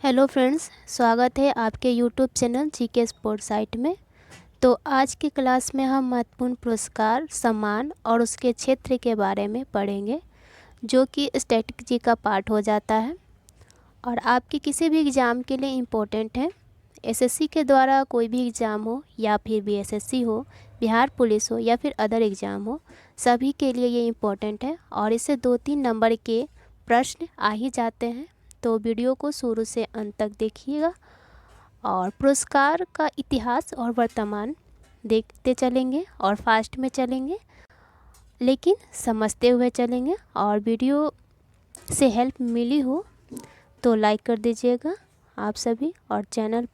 Hello friends, स्वागत है आपके YouTube channel GK sport site में। तो आज की क्लास में हम महत्वपूर्ण पुरस्कार, सम्मान और उसके क्षेत्र के बारे में पढ़ेंगे, जो कि स्ट्रैटेजी का पार्ट हो जाता है और आपके किसी भी एग्ज़ाम के लिए इम्पोर्टेंट है। एसएससी के द्वारा कोई भी एग्ज़ाम हो या फिर बीएसएससी हो, बिहार पुलिस हो या फिर अदर एग्ज़ाम हो, सभी के लिए ये इम्पोर्टेंट है और इससे 2-3 नंबर के प्रश्न आ ही जाते हैं। तो वीडियो को शुरू से अंत तक देखिएगा और पुरस्कार का इतिहास और वर्तमान देखते चलेंगे और फास्ट में चलेंगे, लेकिन समझते हुए चलेंगे। और वीडियो से हेल्प मिली हो तो लाइक कर दीजिएगा आप सभी, और चैनल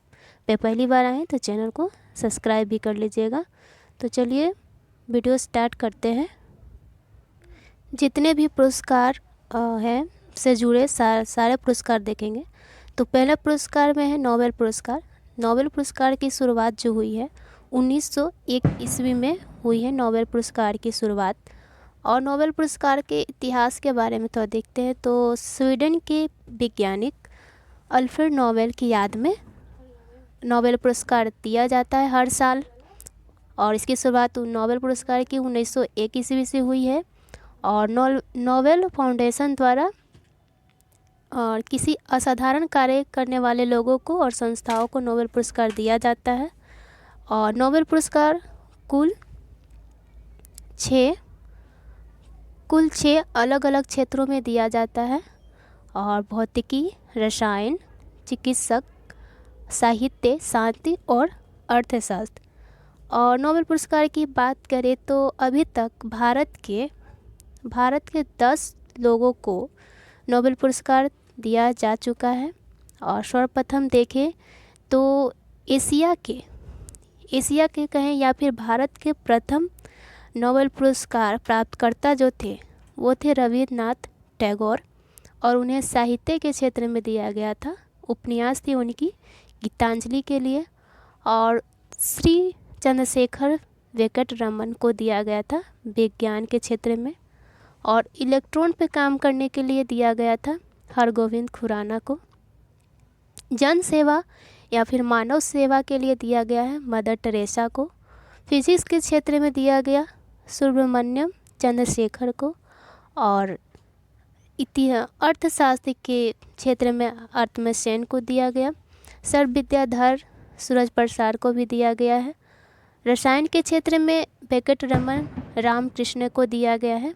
पे पहली बार आए तो चैनल को सब्सक्राइब भी कर लीजिएगा। तो चलिए वीडियो स्टार्ट करते हैं। जितने भी पुरस्कार हैं से जुड़े सारे पुरस्कार देखेंगे। तो पहला पुरस्कार में है नोबेल पुरस्कार। नोबेल पुरस्कार की शुरुआत जो हुई है 1901 ईस्वी में हुई है नोबेल पुरस्कार की शुरुआत। और नोबेल पुरस्कार के इतिहास के बारे में तो देखते हैं। तो स्वीडन के वैज्ञानिक अल्फ्रेड नोबेल की याद में नोबेल पुरस्कार दिया जाता है हर साल। और इसकी शुरुआत नोबेल पुरस्कार की 1901 ईस्वी से हुई है। और नोबेल फाउंडेशन द्वारा और किसी असाधारण कार्य करने वाले लोगों को और संस्थाओं को नोबेल पुरस्कार दिया जाता है। और नोबेल पुरस्कार कुल छः अलग अलग क्षेत्रों में दिया जाता है। और भौतिकी, रसायन, चिकित्सक, साहित्य, शांति और अर्थशास्त्र। और नोबेल पुरस्कार की बात करें तो अभी तक भारत के 10 लोगों को नोबेल पुरस्कार दिया जा चुका है। और सर्वप्रथम देखें तो एशिया के कहें या फिर भारत के प्रथम नोबेल पुरस्कार प्राप्तकर्ता जो थे वो थे रविन्द्रनाथ टैगोर। और उन्हें साहित्य के क्षेत्र में दिया गया था। उपन्यास थी उनकी गीतांजलि के लिए। और श्री चंद्रशेखर वेंकट रमन को दिया गया था विज्ञान के क्षेत्र में। और इलेक्ट्रॉन पे काम करने के लिए दिया गया था हरगोविंद खुराना को। जन सेवा या फिर मानव सेवा के लिए दिया गया है मदर टेरेसा को। फिजिक्स के क्षेत्र में दिया गया सुब्रमण्यम चंद्रशेखर को। और अर्थशास्त्र के क्षेत्र में अर्थमय सेन को दिया गया। सर्व विद्याधर सूरज प्रसाद को भी दिया गया है। रसायन के क्षेत्र में वेंकटरमन रामकृष्ण को दिया गया है।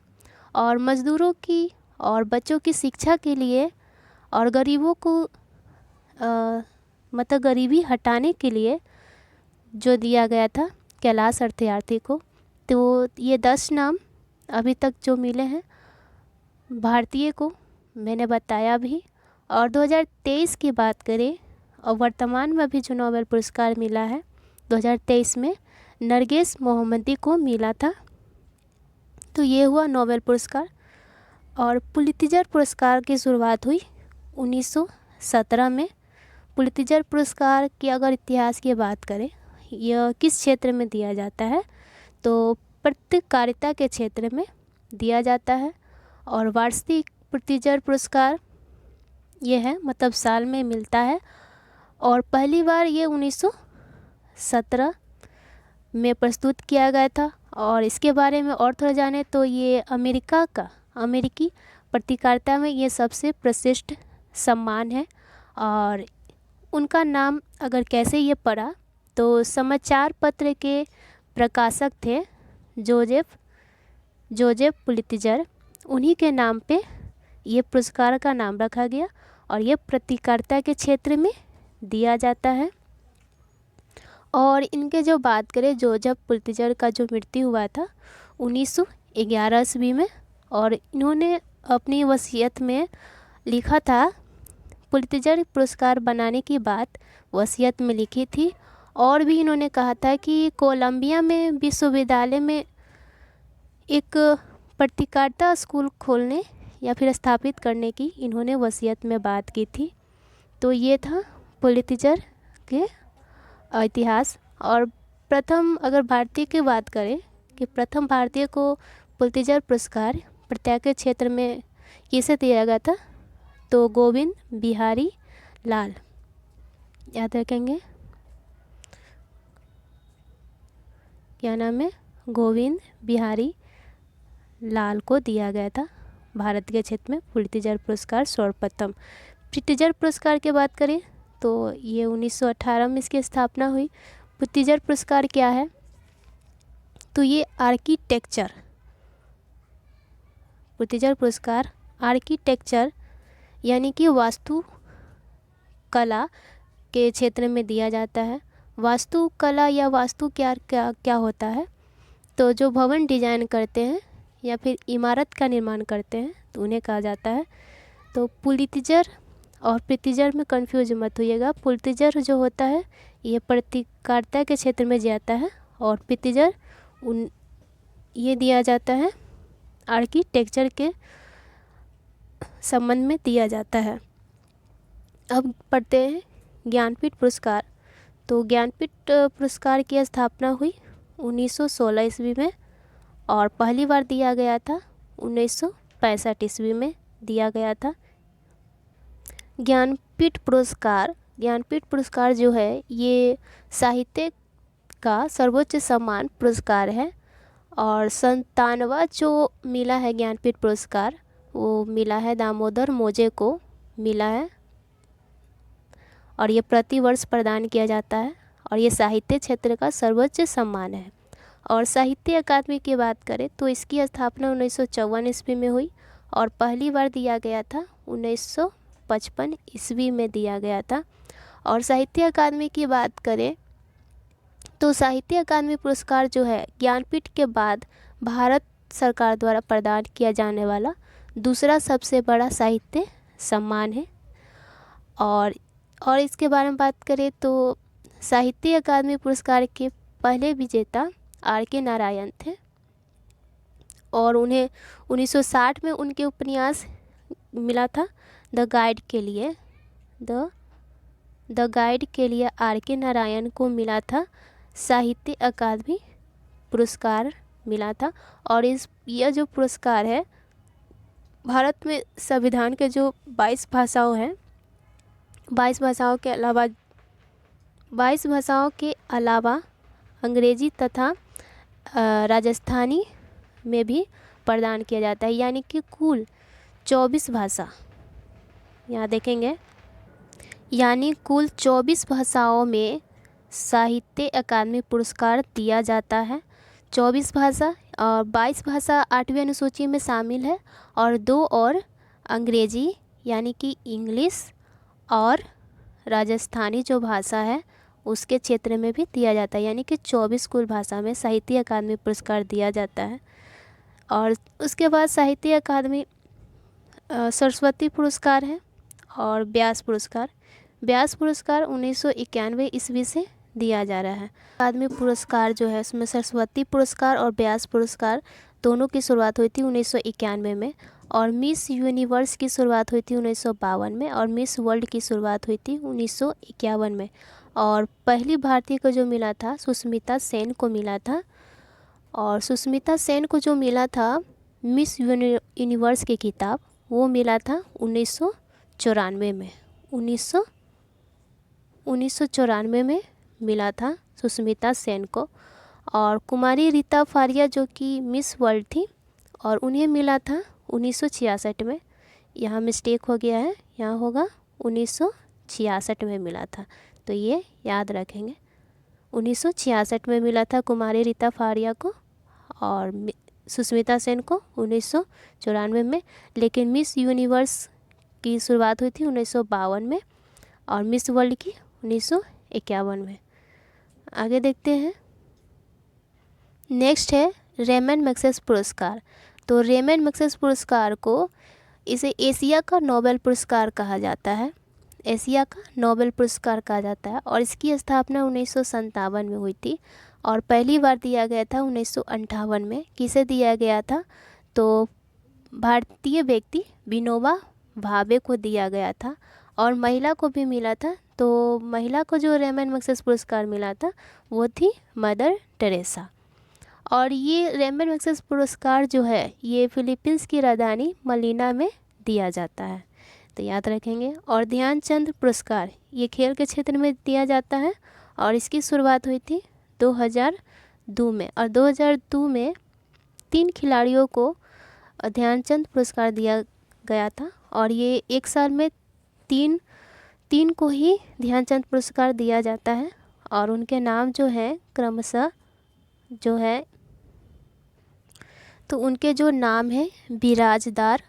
और मज़दूरों की और बच्चों की शिक्षा के लिए और गरीबों को मतलब गरीबी हटाने के लिए जो दिया गया था कैलाश सत्यार्थी को। तो ये 10 नाम अभी तक जो मिले हैं भारतीय को मैंने बताया भी। और 2023 की बात करें और वर्तमान में अभी जो नोबेल पुरस्कार मिला है 2023 में नरगिस मोहम्मदी को मिला था। तो ये हुआ नोबेल पुरस्कार। और पुलित्ज़र पुरस्कार की शुरुआत हुई 1917 में। पुलित्ज़र पुरस्कार की अगर इतिहास की बात करें, यह किस क्षेत्र में दिया जाता है तो पत्रकारिता के क्षेत्र में दिया जाता है। और वार्षिक पुलित्ज़र पुरस्कार ये है, मतलब साल में मिलता है। और पहली बार ये 1917 में प्रस्तुत किया गया था। और इसके बारे में और थोड़ा जाने तो ये अमेरिकी पत्रकारिता में ये सबसे प्रसिद्ध सम्मान है। और उनका नाम अगर कैसे ये पड़ा तो समाचार पत्र के प्रकाशक थे जोजेफ पुलित्ज़र। उन्हीं के नाम पे ये पुरस्कार का नाम रखा गया। और ये पत्रकारिता के क्षेत्र में दिया जाता है। और इनके जो बात करें जोजेफ पुलित्ज़र का जो मृत्यु हुआ था 1911 ईस्वी में। और इन्होंने अपनी वसीयत में लिखा था, पुलित्ज़र पुरस्कार बनाने की बात वसीयत में लिखी थी। और भी इन्होंने कहा था कि कोलंबिया में विश्वविद्यालय में एक पत्रकारिता स्कूल खोलने या फिर स्थापित करने की इन्होंने वसीयत में बात की थी। तो ये था पुलित्ज़र के इतिहास। और प्रथम अगर भारतीय की बात करें कि प्रथम भारतीय को पुलित्ज़र पुरस्कार पत्रकारिता के क्षेत्र में किसे दिया गया था तो गोविंद बिहारी लाल, याद रखेंगे, क्या नाम है, गोविंद बिहारी लाल को दिया गया था भारत के क्षेत्र में पुलित्जर पुरस्कार सर्वप्रथम। पुलित्जर पुरस्कार की बात करें तो ये 1918 में इसकी स्थापना हुई। पुलित्जर पुरस्कार क्या है, तो ये आर्किटेक्चर, पुलित्जर पुरस्कार आर्किटेक्चर यानी कि वास्तु कला के क्षेत्र में दिया जाता है। वास्तु कला या वास्तु क्या क्या क्या होता है, तो जो भवन डिजाइन करते हैं या फिर इमारत का निर्माण करते हैं तो उन्हें कहा जाता है। तो पुलित्जर और पुलित्जर में कंफ्यूज मत होइएगा। पुलित्जर जो होता है ये पत्रकारिता के क्षेत्र में जाता है और पुलित्जर ये दिया जाता है आर्किटेक्चर के संबंध में दिया जाता है। अब पढ़ते हैं ज्ञानपीठ पुरस्कार। तो ज्ञानपीठ पुरस्कार की स्थापना हुई 1916 ईस्वी में और पहली बार दिया गया था 1965 ईस्वी में दिया गया था। ज्ञानपीठ पुरस्कार जो है ये साहित्य का सर्वोच्च सम्मान पुरस्कार है और 97वां जो मिला है ज्ञानपीठ पुरस्कार वो मिला है दामोदर मोजे को मिला है और ये प्रति वर्ष प्रदान किया जाता है और ये साहित्य क्षेत्र का सर्वोच्च सम्मान है। और साहित्य अकादमी की बात करें तो इसकी स्थापना 1954 ईस्वी में हुई और पहली बार दिया गया था 1955 ईस्वी में दिया गया था। और साहित्य अकादमी की बात करें तो साहित्य अकादमी पुरस्कार जो है ज्ञानपीठ के बाद भारत सरकार द्वारा प्रदान किया जाने वाला दूसरा सबसे बड़ा साहित्य सम्मान है। और इसके बारे में बात करें तो साहित्य अकादमी पुरस्कार के पहले विजेता R.K. नारायण थे और उन्हें 1960 में उनके उपन्यास मिला था द गाइड के लिए R.K. नारायण को मिला था साहित्य अकादमी पुरस्कार मिला था। और यह जो पुरस्कार है भारत में संविधान के जो 22 भाषाओं हैं 22 भाषाओं के अलावा अंग्रेजी तथा राजस्थानी में भी प्रदान किया जाता है, यानी कि कुल 24 भाषा, यहाँ देखेंगे, यानी कुल 24 भाषाओं में साहित्य अकादमी पुरस्कार दिया जाता है। 24 भाषा और 22 भाषा 8वीं अनुसूची में शामिल है और 2 और अंग्रेजी यानी कि इंग्लिश और राजस्थानी जो भाषा है उसके क्षेत्र में भी दिया जाता है, यानी कि 24 कुल भाषा में साहित्य अकादमी पुरस्कार दिया जाता है। और उसके बाद साहित्य अकादमी सरस्वती पुरस्कार है और व्यास पुरस्कार 1991 ईस्वी से दिया जा रहा है। अकादमी पुरस्कार जो है उसमें सरस्वती पुरस्कार और व्यास पुरस्कार दोनों की शुरुआत हुई थी 1991 में और मिस यूनिवर्स की शुरुआत हुई थी 1952 में और मिस वर्ल्ड की शुरुआत हुई थी 1951 में। और पहली भारतीय को जो मिला था सुष्मिता सेन को मिला था और सुष्मिता सेन को जो मिला था मिस यूनिवर्स की खिताब वो मिला था 1994 में 1994 में मिला था सुष्मिता सेन को। और कुमारी रीता फारिया जो कि मिस वर्ल्ड थी और उन्हें मिला था 1966 में, यहाँ मिस्टेक हो गया है, यहाँ होगा 1966 में मिला था, तो ये याद रखेंगे। 1966 में मिला था कुमारी रीता फारिया को और सुष्मिता सेन को 1994 में, लेकिन मिस यूनिवर्स की शुरुआत हुई थी 1952 में और मिस वर्ल्ड की 1951 में। आगे देखते हैं, नेक्स्ट है रेमन मैग्सेसे पुरस्कार। तो रेमन मैग्सेसे पुरस्कार को इसे एशिया का नोबेल पुरस्कार कहा जाता है, एशिया का नोबेल पुरस्कार कहा जाता है और इसकी स्थापना 1957 में हुई थी और पहली बार दिया गया था 1958 में। किसे दिया गया था, तो भारतीय व्यक्ति विनोबा भावे को दिया गया था और महिला को भी मिला था। तो महिला को जो रेमन मैग्सेसे पुरस्कार मिला था वो थी मदर टेरेसा। और ये रेमन मैग्सेसे पुरस्कार जो है ये फिलीपींस की राजधानी मनीला में दिया जाता है। तो याद रखेंगे। और ध्यानचंद पुरस्कार ये खेल के क्षेत्र में दिया जाता है और इसकी शुरुआत हुई थी 2002 में। और 2002 में 3 खिलाड़ियों को ध्यानचंद पुरस्कार दिया गया था और ये एक साल में तीन को ही ध्यानचंद पुरस्कार दिया जाता है। और उनके नाम जो है क्रमशः जो है, तो उनके जो नाम है बिराजदार,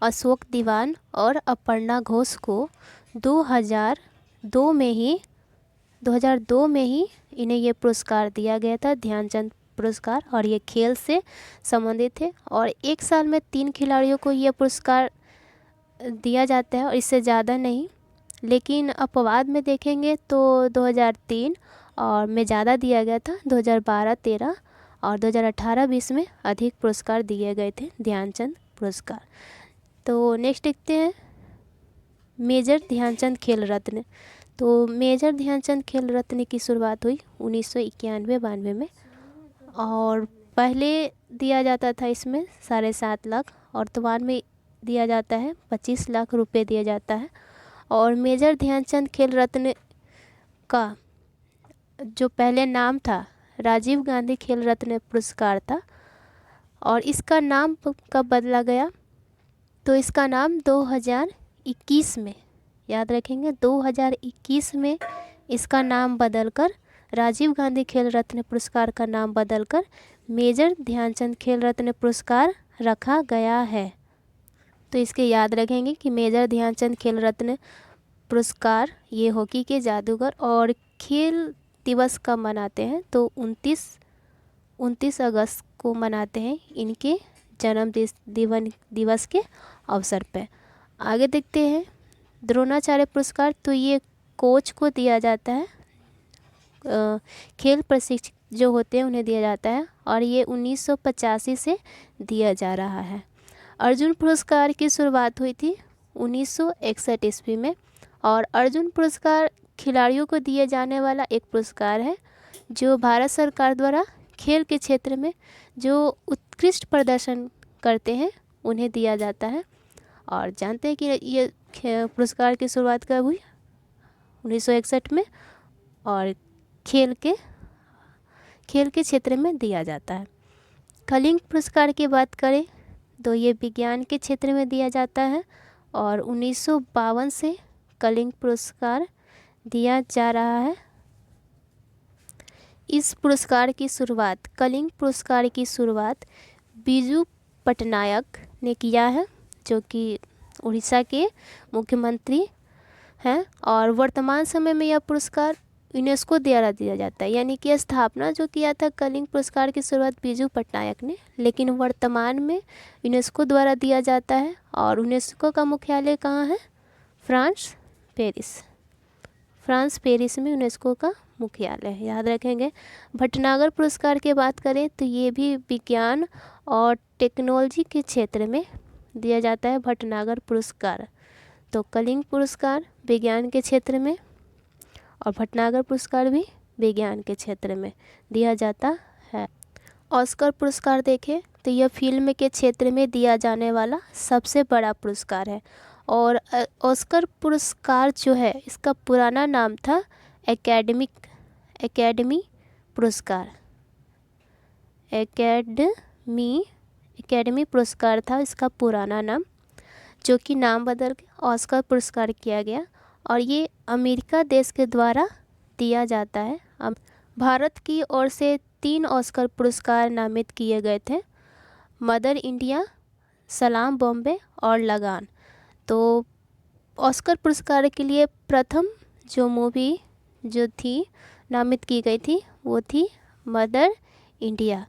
अशोक दीवान और अपर्णा घोष को 2002 में ही इन्हें ये पुरस्कार दिया गया था, ध्यानचंद पुरस्कार। और ये खेल से संबंधित है और एक साल में 3 खिलाड़ियों को ये पुरस्कार दिया जाता है और इससे ज़्यादा नहीं। लेकिन अपवाद में देखेंगे तो 2003 और में ज़्यादा दिया गया था, 2012-13 और 2018-20 में अधिक पुरस्कार दिए गए थे ध्यानचंद पुरस्कार। तो नेक्स्ट देखते हैं मेजर ध्यानचंद खेल रत्न। तो मेजर ध्यानचंद खेल रत्न की शुरुआत हुई 1991-92 में और पहले दिया जाता था इसमें 7.5 लाख और वर्तमान में दिया जाता है 25 लाख रुपए दिया जाता है। और मेजर ध्यानचंद खेल रत्न का जो पहले नाम था राजीव गांधी खेल रत्न पुरस्कार था और इसका नाम कब बदला गया, तो इसका नाम 2021 में, याद रखेंगे 2021 में इसका नाम बदलकर राजीव गांधी खेल रत्न पुरस्कार का नाम बदलकर मेजर ध्यानचंद खेल रत्न पुरस्कार रखा गया है। तो इसके याद रखेंगे कि मेजर ध्यानचंद खेल रत्न पुरस्कार ये हॉकी के जादूगर और खेल दिवस कब मनाते हैं, तो 29 अगस्त को मनाते हैं इनके जन्म दिवस के अवसर पर। आगे देखते हैं द्रोणाचार्य पुरस्कार। तो ये कोच को दिया जाता है, खेल प्रशिक्षक जो होते हैं उन्हें दिया जाता है और ये 1985 से दिया जा रहा है। अर्जुन पुरस्कार की शुरुआत हुई थी 1961 ईस्वी में और अर्जुन पुरस्कार खिलाड़ियों को दिए जाने वाला एक पुरस्कार है जो भारत सरकार द्वारा खेल के क्षेत्र में जो उत्कृष्ट प्रदर्शन करते हैं उन्हें दिया जाता है। और जानते हैं कि ये पुरस्कार की शुरुआत कब हुई, 1961 में और खेल के क्षेत्र में दिया जाता है। कलिंग पुरस्कार की बात करें तो ये विज्ञान के क्षेत्र में दिया जाता है और 1952 से कलिंग पुरस्कार दिया जा रहा है। इस पुरस्कार की शुरुआत कलिंग पुरस्कार की शुरुआत बिजू पटनायक ने किया है जो कि उड़ीसा के मुख्यमंत्री हैं और वर्तमान समय में यह पुरस्कार यूनेस्को द्वारा दिया जाता है। यानी कि स्थापना जो किया था कलिंग पुरस्कार की शुरुआत बिजू पटनायक ने, लेकिन वर्तमान में यूनेस्को द्वारा दिया जाता है और यूनेस्को का मुख्यालय कहाँ है, फ्रांस पेरिस में यूनेस्को का मुख्यालय है, याद रखेंगे। भटनागर पुरस्कार की बात करें तो ये भी विज्ञान और टेक्नोलॉजी के क्षेत्र में दिया जाता है भटनागर पुरस्कार। तो कलिंग पुरस्कार विज्ञान के क्षेत्र में और भटनागर पुरस्कार भी विज्ञान के क्षेत्र में दिया जाता है। ऑस्कर पुरस्कार देखें तो यह फिल्म के क्षेत्र में दिया जाने वाला सबसे बड़ा पुरस्कार है और ऑस्कर पुरस्कार जो है इसका पुराना नाम था एकेडमी पुरस्कार था इसका पुराना नाम, जो कि नाम बदल के ऑस्कर पुरस्कार किया गया और ये अमेरिका देश के द्वारा दिया जाता है। भारत की ओर से 3 ऑस्कर पुरस्कार नामित किए गए थे, मदर इंडिया, सलाम बॉम्बे और लगान। तो ऑस्कर पुरस्कार के लिए प्रथम जो मूवी जो थी नामित की गई थी वो थी मदर इंडिया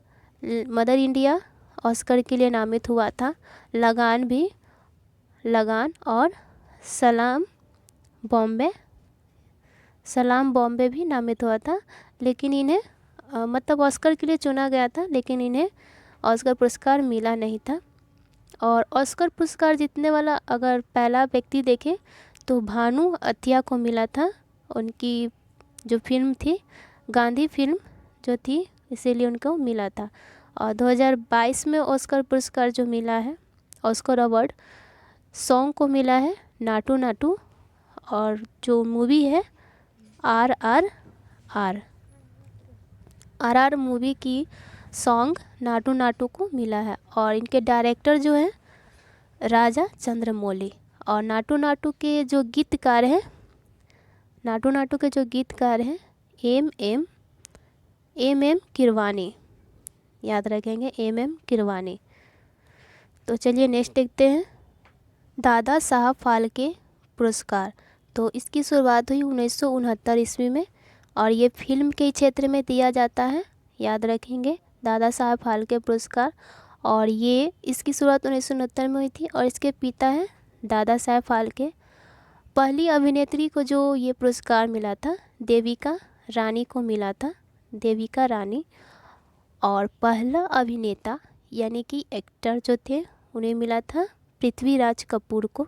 ऑस्कर के लिए नामित हुआ था। लगान और सलाम बॉम्बे भी नामित हुआ था, लेकिन इन्हें मतलब ऑस्कर के लिए चुना गया था लेकिन इन्हें ऑस्कर पुरस्कार मिला नहीं था। और ऑस्कर पुरस्कार जीतने वाला अगर पहला व्यक्ति देखें तो भानु अथिया को मिला था। उनकी जो फिल्म थी गांधी फिल्म जो थी इसीलिए उनको मिला था। और 2022 में ऑस्कर पुरस्कार जो मिला है, ऑस्कर अवार्ड सॉन्ग को मिला है नाटू नाटू, और जो मूवी है RRR। RR मूवी की सॉन्ग नाटू नाटू को मिला है। और इनके डायरेक्टर जो है राजा चंद्रमौली। और नाटू नाटू के जो गीतकार हैं, नाटू नाटू के जो गीतकार हैं एम किरवानी, याद रखेंगे एम किरवानी। तो चलिए नेक्स्ट देखते हैं, दादा साहब फाल्के पुरस्कार। तो इसकी शुरुआत हुई 1969 ईस्वी में, और ये फिल्म के क्षेत्र में दिया जाता है, याद रखेंगे दादा साहब फाल्के पुरस्कार। और ये इसकी शुरुआत 1969 में हुई थी, और इसके पिता हैं दादा साहब फाल्के। पहली अभिनेत्री को जो ये पुरस्कार मिला था देविका रानी को मिला था, देविका रानी। और पहला अभिनेता यानी कि एक्टर जो थे उन्हें मिला था पृथ्वीराज कपूर को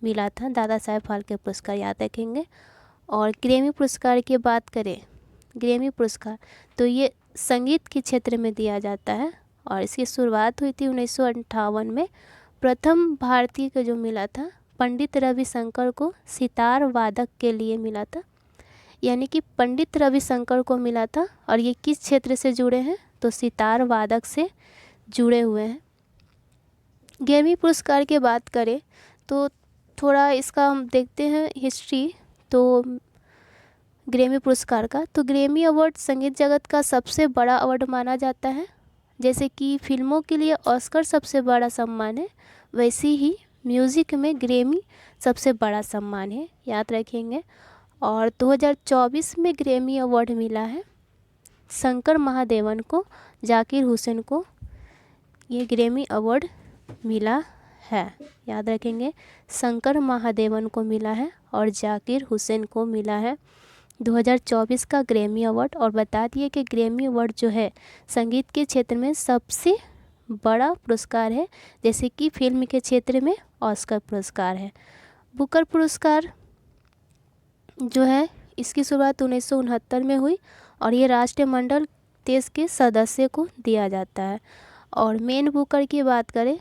मिला था दादा साहब फाल्के पुरस्कार, याद रखेंगे। और ग्रैमी पुरस्कार की बात करें, ग्रैमी पुरस्कार तो ये संगीत के क्षेत्र में दिया जाता है, और इसकी शुरुआत हुई थी 1958 में। प्रथम भारतीय को जो मिला था पंडित रविशंकर को सितार वादक के लिए मिला था, यानी कि पंडित रविशंकर को मिला था। और ये किस क्षेत्र से जुड़े हैं, तो सितार वादक से जुड़े हुए हैं। ग्रैमी पुरस्कार की बात करें तो थोड़ा इसका हम देखते हैं हिस्ट्री। तो ग्रैमी पुरस्कार का, तो ग्रैमी अवार्ड संगीत जगत का सबसे बड़ा अवार्ड माना जाता है। जैसे कि फिल्मों के लिए ऑस्कर सबसे बड़ा सम्मान है, वैसे ही म्यूज़िक में ग्रैमी सबसे बड़ा सम्मान है, याद रखेंगे। और 2024 में ग्रैमी अवार्ड मिला है शंकर महादेवन को, जाकिर हुसैन को ये ग्रैमी अवार्ड मिला है, याद रखेंगे। शंकर महादेवन को मिला है और जाकिर हुसैन को मिला है 2024 का ग्रैमी अवार्ड। और बता दिए कि ग्रैमी अवार्ड जो है संगीत के क्षेत्र में सबसे बड़ा पुरस्कार है, जैसे कि फिल्म के क्षेत्र में ऑस्कर पुरस्कार है। बुकर पुरस्कार जो है इसकी शुरुआत 1969 में हुई, और ये राष्ट्रमंडल देश के सदस्य को दिया जाता है। और मेन बुकर की बात करें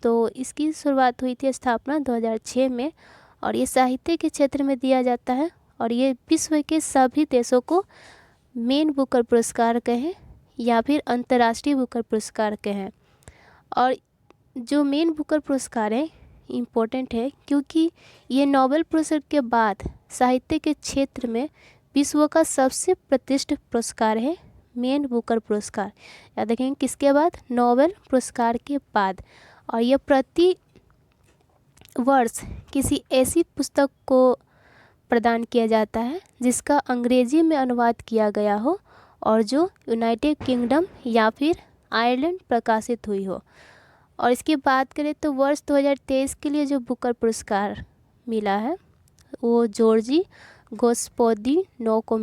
तो इसकी शुरुआत हुई थी स्थापना 2006 में, और ये साहित्य के क्षेत्र में दिया जाता है। और ये विश्व के सभी देशों को मेन बुकर पुरस्कार कहें या फिर अंतर्राष्ट्रीय बुकर पुरस्कार कहें। और जो मेन बुकर पुरस्कार है इम्पोर्टेंट है, क्योंकि ये नोबेल पुरस्कार के बाद साहित्य के क्षेत्र में विश्व का सबसे प्रतिष्ठित पुरस्कार है मेन बुकर पुरस्कार, याद रखेंगे किसके बाद, नोबेल पुरस्कार के बाद। और यह प्रति वर्ष किसी ऐसी पुस्तक को प्रदान किया जाता है जिसका अंग्रेजी में अनुवाद किया गया हो और जो यूनाइटेड किंगडम या फिर आयरलैंड प्रकाशित हुई हो। और इसकी बात करें तो वर्ष 2023 के लिए जो बुकर पुरस्कार मिला है वो जॉर्जी गोस्पोदिनो को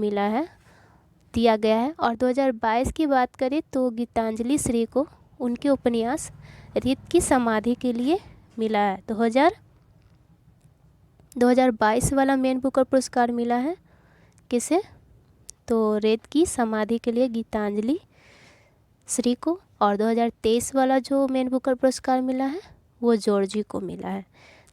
दिया गया है। और 2022 की बात करें तो गीतांजलि श्री को उनके उपन्यास रेत की समाधि के लिए मिला है। 2022 वाला मेन बुकर पुरस्कार मिला है किसे, तो रेत की समाधि के लिए गीतांजलि श्री को। और 2023 वाला जो मेन बुकर पुरस्कार मिला है वो जॉर्जी को मिला है।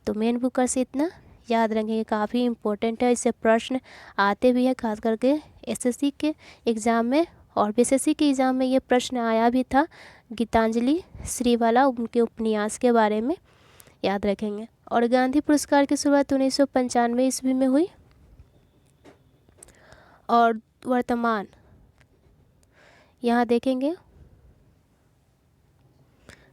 तो मेन बुकर से इतना याद रखेंगे, काफ़ी इम्पोर्टेंट है, इससे प्रश्न आते भी हैं खास करके एसएससी के एग्ज़ाम में, और बीएसएससी के एग्ज़ाम में ये प्रश्न आया भी था गीतांजलि श्री वाला, उनके उपन्यास के बारे में याद रखेंगे। और गांधी पुरस्कार की शुरुआत 1995 ईस्वी में हुई, और वर्तमान यहाँ देखेंगे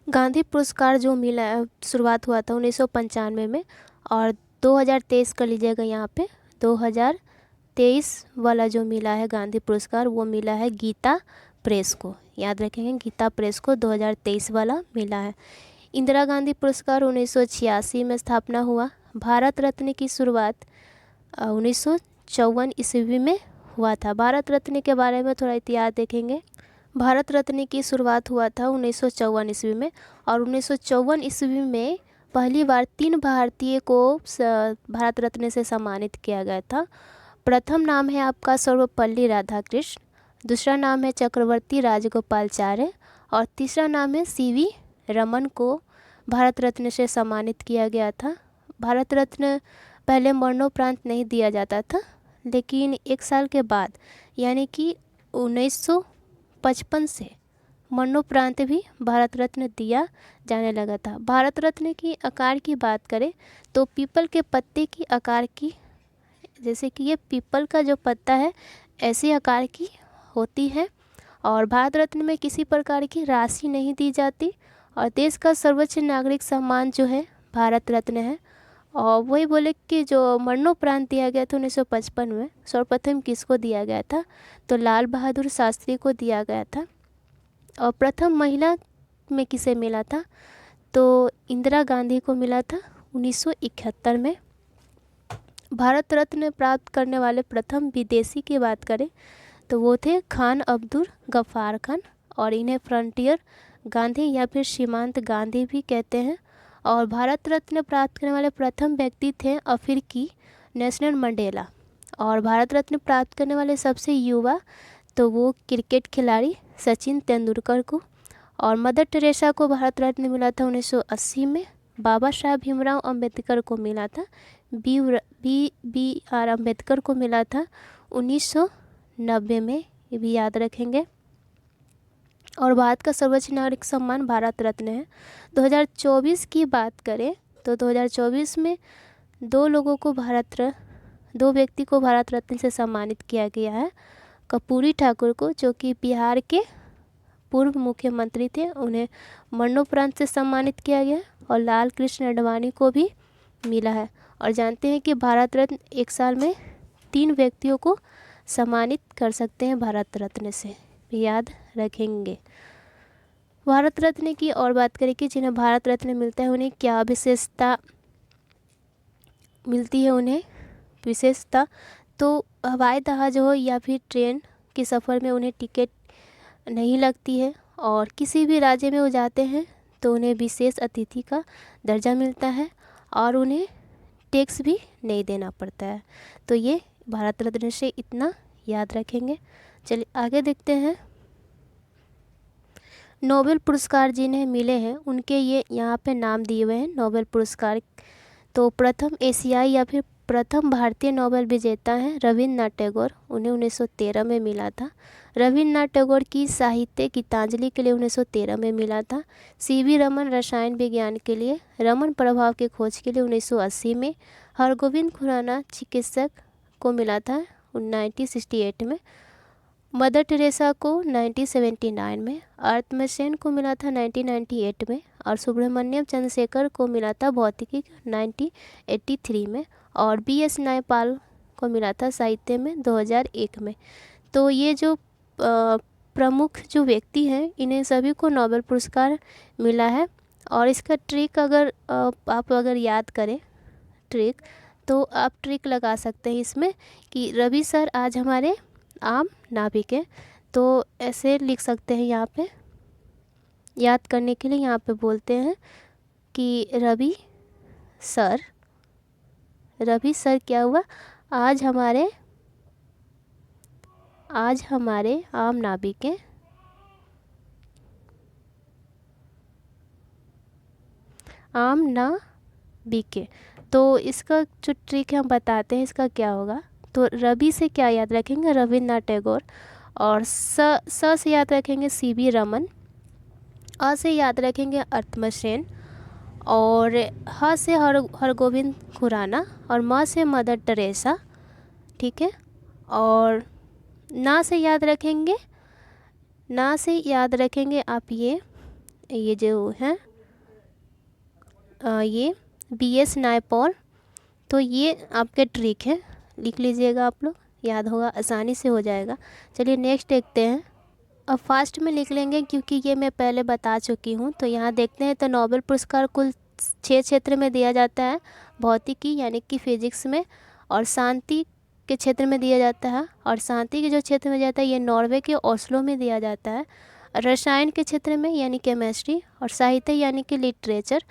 गांधी पुरस्कार जो मिला शुरुआत हुआ था 1995 में, और 2023 कर लीजिएगा यहाँ पे 2023 वाला जो मिला है गांधी पुरस्कार वो मिला है गीता प्रेस को, याद रखेंगे गीता प्रेस को 2023 वाला मिला है। इंदिरा गांधी पुरस्कार 1986 में स्थापना हुआ। भारत रत्न की शुरुआत 1954 ईस्वी में हुआ था। भारत रत्न के बारे में थोड़ा इतिहास देखेंगे। भारत रत्न की शुरुआत हुआ था 1954 ईस्वी में, और 1954 ईस्वी में पहली बार 3 भारतीय को भारत रत्न से सम्मानित किया गया था। प्रथम नाम है आपका सर्वपल्ली राधाकृष्ण, दूसरा नाम है चक्रवर्ती राजगोपालाचार्य, और तीसरा नाम है सीवी रमन को भारत रत्न से सम्मानित किया गया था। भारत रत्न पहले मरणोपरांत नहीं दिया जाता था, लेकिन 1 साल के बाद यानी कि 1955 से मरणोपरांत भी भारत रत्न दिया जाने लगा था। भारत रत्न की आकार की बात करें तो पीपल के पत्ते की आकार की, जैसे कि ये पीपल का जो पत्ता है ऐसे आकार की होती है, और भारत रत्न में किसी प्रकार की राशि नहीं दी जाती, और देश का सर्वोच्च नागरिक सम्मान जो है भारत रत्न है। और वही बोले कि जो मरणोपरांत दिया गया था 1955 में, सर्वप्रथम किसको दिया गया था, तो लाल बहादुर शास्त्री को दिया गया था। और प्रथम महिला में किसे मिला था, तो इंदिरा गांधी को मिला था 1971 में। भारत रत्न प्राप्त करने वाले प्रथम विदेशी की बात करें तो वो थे खान अब्दुल गफ्फार खान, और इन्हें फ्रंटियर गांधी या फिर सीमांत गांधी भी कहते हैं। और भारत रत्न प्राप्त करने वाले प्रथम व्यक्ति थे अफ्रीकी नेल्सन मंडेला। और भारत रत्न प्राप्त करने वाले सबसे युवा तो वो क्रिकेट खिलाड़ी सचिन तेंदुलकर को। और मदर टेरेसा को भारत रत्न मिला था 1980 में। बाबा साहब भीमराव अंबेडकर को मिला था, BR अम्बेडकर को मिला था 1990 में, ये भी याद रखेंगे। और भारत का सर्वोच्च नागरिक सम्मान भारत रत्न है। 2024 की बात करें तो 2024 में दो व्यक्ति को भारत रत्न से सम्मानित किया गया है। कर्पूरी ठाकुर को, जो कि बिहार के पूर्व मुख्यमंत्री थे, उन्हें मरणोपरांत से सम्मानित किया गया। और लाल कृष्ण आडवाणी को भी मिला है। और जानते हैं कि भारत रत्न 1 साल में 3 व्यक्तियों को सम्मानित कर सकते हैं भारत रत्न से, याद रखेंगे। भारत रत्न की और बात करें कि जिन्हें भारत रत्न मिलता है उन्हें क्या विशेषता मिलती है। उन्हें विशेषता तो हवाई जहाज हो या फिर ट्रेन के सफ़र में उन्हें टिकट नहीं लगती है, और किसी भी राज्य में वो जाते हैं तो उन्हें विशेष अतिथि का दर्जा मिलता है, और उन्हें टैक्स भी नहीं देना पड़ता है। तो ये भारत रत्न से इतना याद रखेंगे। चलिए आगे देखते हैं। नोबेल पुरस्कार जिन्हें मिले हैं उनके ये यहाँ पे नाम दिए हुए हैं नोबेल पुरस्कार। तो प्रथम एशियाई या फिर प्रथम भारतीय नोबेल विजेता हैं रविन्द्रनाथ टैगोर, उन्हें 1913 में मिला था। रविन्द्रनाथ टैगोर की साहित्य गीतांजलि के लिए 1913 में मिला था। CV रमन रसायन विज्ञान के लिए, रमन प्रभाव की खोज के लिए 1980 में। हरगोविंद खुराना चिकित्सक को मिला था 1968 में। मदर टेरेसा को 1979 में। अमर्त्य सेन को मिला था 1998 में। और सुब्रमण्यम चंद्रशेखर को मिला था भौतिकी 1983 में। और BS नायपाल को मिला था साहित्य में 2001 में। तो ये जो प्रमुख जो व्यक्ति हैं इन्हें सभी को नोबेल पुरस्कार मिला है। और इसका ट्रिक आप अगर याद करें ट्रिक, तो आप ट्रिक लगा सकते हैं इसमें कि रवि सर आज हमारे आम नाभिक है। तो ऐसे लिख सकते हैं, यहाँ पे याद करने के लिए यहाँ पे बोलते हैं कि रवि सर क्या हुआ, आज हमारे आम नाभिक है। आम नाभिक है। तो इसका जो ट्रिक है हम बताते हैं, इसका क्या होगा। तो रवि से क्या याद रखेंगे, रविन्द्रनाथ टैगोर। और स से याद रखेंगे CV रमन। अ से याद रखेंगे अमर्त्य सेन। और ह से हरगोविंद खुराना। और म से मदर टेरेसा, ठीक है। और ना से याद रखेंगे आप ये जो हैं ये BS नायपॉल। तो ये आपके ट्रिक है, लिख लीजिएगा आप लोग, याद होगा, आसानी से हो जाएगा। चलिए नेक्स्ट देखते हैं। अब फास्ट में लिख लेंगे क्योंकि ये मैं पहले बता चुकी हूँ। तो यहाँ देखते हैं तो नोबेल पुरस्कार कुल 6 क्षेत्र में दिया जाता है। भौतिकी यानी कि फिजिक्स में, और शांति के क्षेत्र में दिया जाता है। और शांति के जो क्षेत्र में जाता है ये नॉर्वे के ओस्लो में दिया जाता है। रसायन के क्षेत्र में यानी केमिस्ट्री, और साहित्य यानी कि लिटरेचर,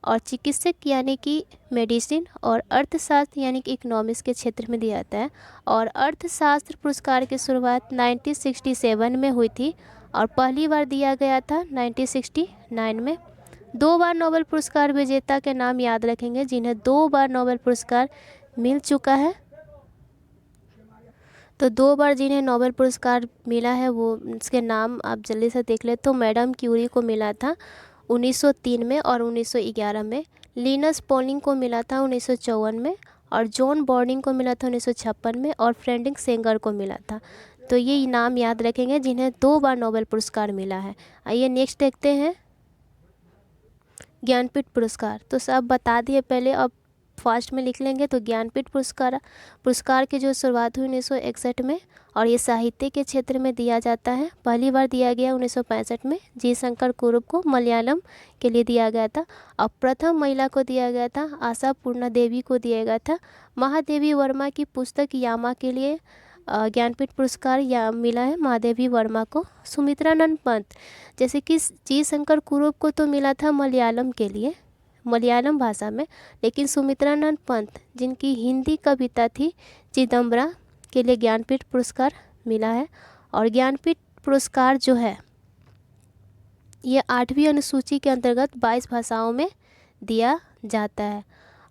और चिकित्सक यानी कि मेडिसिन, और अर्थशास्त्र यानी कि इकोनॉमिक्स के क्षेत्र में दिया जाता है। और अर्थशास्त्र पुरस्कार की शुरुआत 1967 में हुई थी, और पहली बार दिया गया था 1969 में। 2 बार नोबेल पुरस्कार विजेता के नाम याद रखेंगे जिन्हें 2 बार नोबेल पुरस्कार मिल चुका है। तो 2 बार जिन्हें नोबेल पुरस्कार मिला है वो इसके नाम आप जल्दी से देख ले। तो मैडम क्यूरी को मिला था 1903 में और 1911 में, लिनस पॉलिंग को मिला था 1954 में, और जॉन बॉर्डिंग को मिला था 1956 में, और फ्रेडरिक सेंगर को मिला था। तो ये नाम याद रखेंगे जिन्हें 2 बार नोबेल पुरस्कार मिला है। आइए नेक्स्ट देखते हैं ज्ञानपीठ पुरस्कार। तो सब बता दिए पहले, अब फास्ट में लिख लेंगे। तो ज्ञानपीठ पुरस्कार की जो शुरुआत हुई 1961 में और ये साहित्य के क्षेत्र में दिया जाता है। पहली बार दिया गया 1965 में जी शंकर कुरुप को मलयालम के लिए दिया गया था। और प्रथम महिला को दिया गया था आशा पूर्णा देवी को दिया गया था। महादेवी वर्मा की पुस्तक यामा के लिए ज्ञानपीठ पुरस्कार या मिला है महादेवी वर्मा को। सुमित्रानंद पंत, जैसे कि जी शंकर कुरुप को तो मिला था मलयालम के लिए, मलयालम भाषा में, लेकिन सुमित्रानंद पंत जिनकी हिंदी कविता थी चिदम्बरा के लिए ज्ञानपीठ पुरस्कार मिला है। और ज्ञानपीठ पुरस्कार जो है ये 8वीं अनुसूची के अंतर्गत 22 भाषाओं में दिया जाता है।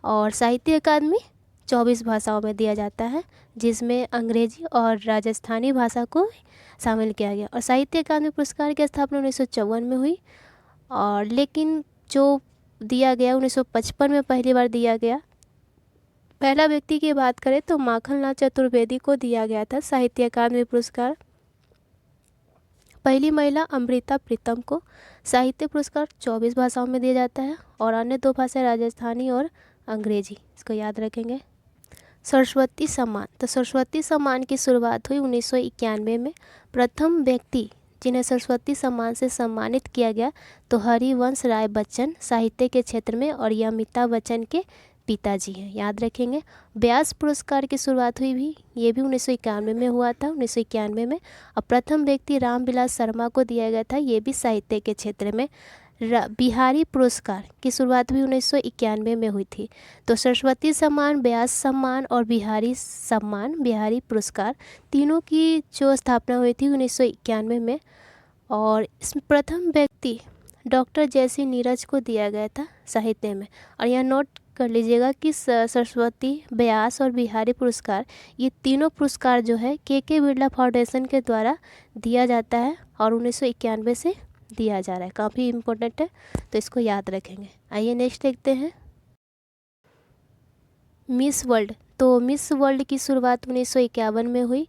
और साहित्य अकादमी 24 भाषाओं में दिया जाता है, जिसमें अंग्रेजी और राजस्थानी भाषा को शामिल किया गया। और साहित्य अकादमी पुरस्कार की स्थापना 1954 में हुई, और लेकिन जो दिया गया 1955 में पहली बार दिया गया। पहला व्यक्ति की बात करें तो माखनलाल चतुर्वेदी को दिया गया था साहित्य अकादमी पुरस्कार। पहली महिला अमृता प्रीतम को। साहित्य पुरस्कार 24 भाषाओं में दिया जाता है, और अन्य 2 भाषाएं राजस्थानी और अंग्रेजी, इसको याद रखेंगे। सरस्वती सम्मान, तो सरस्वती सम्मान की शुरुआत हुई 1991 में। प्रथम व्यक्ति जिन्हें सरस्वती सम्मान से सम्मानित किया गया तो हरिवंश राय बच्चन साहित्य के क्षेत्र में, और ये अमिताभ बच्चन के पिताजी हैं, याद रखेंगे। व्यास पुरस्कार की शुरुआत हुई भी, ये भी 1991 में हुआ था, 1991 में। और प्रथम व्यक्ति रामविलास शर्मा को दिया गया था, ये भी साहित्य के क्षेत्र में। बिहारी पुरस्कार की शुरुआत भी 1991 में हुई थी। तो सरस्वती सम्मान, व्यास सम्मान और बिहारी सम्मान, बिहारी पुरस्कार, तीनों की जो स्थापना हुई थी 1991 में। और इसमें प्रथम व्यक्ति डॉक्टर जयसी नीरज को दिया गया था साहित्य में। और यह नोट कर लीजिएगा कि सरस्वती, व्यास और बिहारी पुरस्कार, ये तीनों पुरस्कार जो है के बिरला फाउंडेशन के द्वारा दिया जाता है और 1991 से दिया जा रहा है। काफ़ी इम्पोर्टेंट है, तो इसको याद रखेंगे। आइए नेक्स्ट देखते हैं मिस वर्ल्ड। तो मिस वर्ल्ड की शुरुआत 1951 में हुई,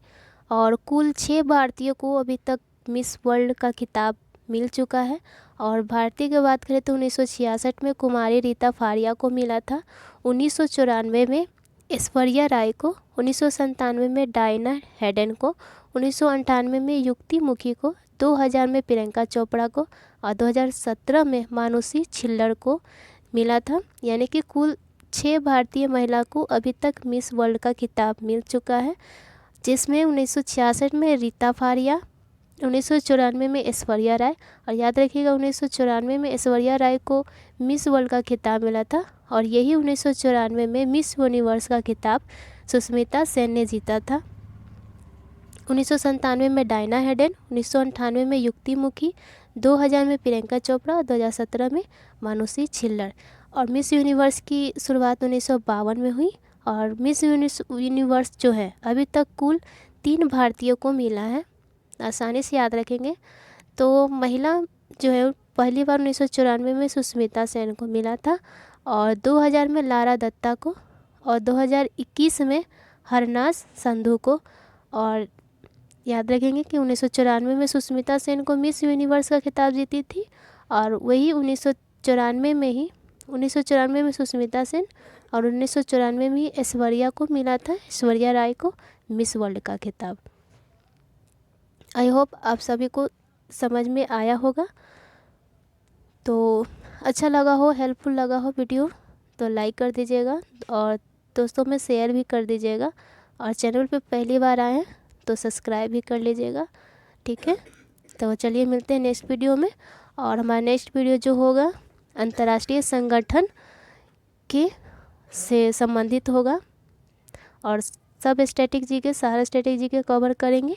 और कुल 6 भारतीयों को अभी तक मिस वर्ल्ड का खिताब मिल चुका है। और भारतीय की बात करें तो 1966 में कुमारी रीता फारिया को मिला था, 1994 में ऐश्वर्या राय को, 1997 में डायना हेडन को, 1998 में युक्ति मुखी को, 2000 में प्रियंका चोपड़ा को, और 2017 में मानुषी छिल्लर को मिला था। यानी कि कुल 6 भारतीय महिला को अभी तक मिस वर्ल्ड का खिताब मिल चुका है, जिसमें 1966 में रीता फारिया, 1994 में ऐश्वर्या राय। और याद रखिएगा 1994 में ऐश्वर्या राय को मिस वर्ल्ड का खिताब मिला था, और यही 1994 में मिस यूनिवर्स का खिताब सुष्मिता सेन ने जीता था। 1997 में डायना हेडन, 1998 में युक्ति मुखी, 2000 में प्रियंका चोपड़ा और 2017 में मानुषी छिल्लर। और मिस यूनिवर्स की शुरुआत 1952 में हुई, और मिस यूनिवर्स जो है अभी तक कुल 3 भारतीयों को मिला है, आसानी से याद रखेंगे। तो महिला जो है पहली बार 1994 में सुष्मिता सेन को मिला था, और 2000 में लारा दत्ता को, और 2021 में हरनाज संधू को। और याद रखेंगे कि 1994 में सुष्मिता सेन को मिस यूनिवर्स का खिताब जीती थी, और वही 1994 में सुष्मिता सेन, और 1994 में ऐश्वर्या को मिला था, ऐश्वर्या राय को मिस वर्ल्ड का खिताब। आई होप आप सभी को समझ में आया होगा। तो अच्छा लगा हो, हेल्पफुल लगा हो वीडियो तो लाइक कर दीजिएगा, और दोस्तों में शेयर भी कर दीजिएगा। और चैनल पे पहली बार आए हैं तो सब्सक्राइब भी कर लीजिएगा, ठीक है। तो चलिए मिलते हैं नेक्स्ट वीडियो में। और हमारा नेक्स्ट वीडियो जो होगा अंतर्राष्ट्रीय संगठन के से संबंधित होगा, और सब स्टैटिक जी के, सारा स्टैटिक जी के कवर करेंगे।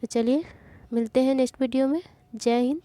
तो चलिए मिलते हैं नेक्स्ट वीडियो में। जय हिंद,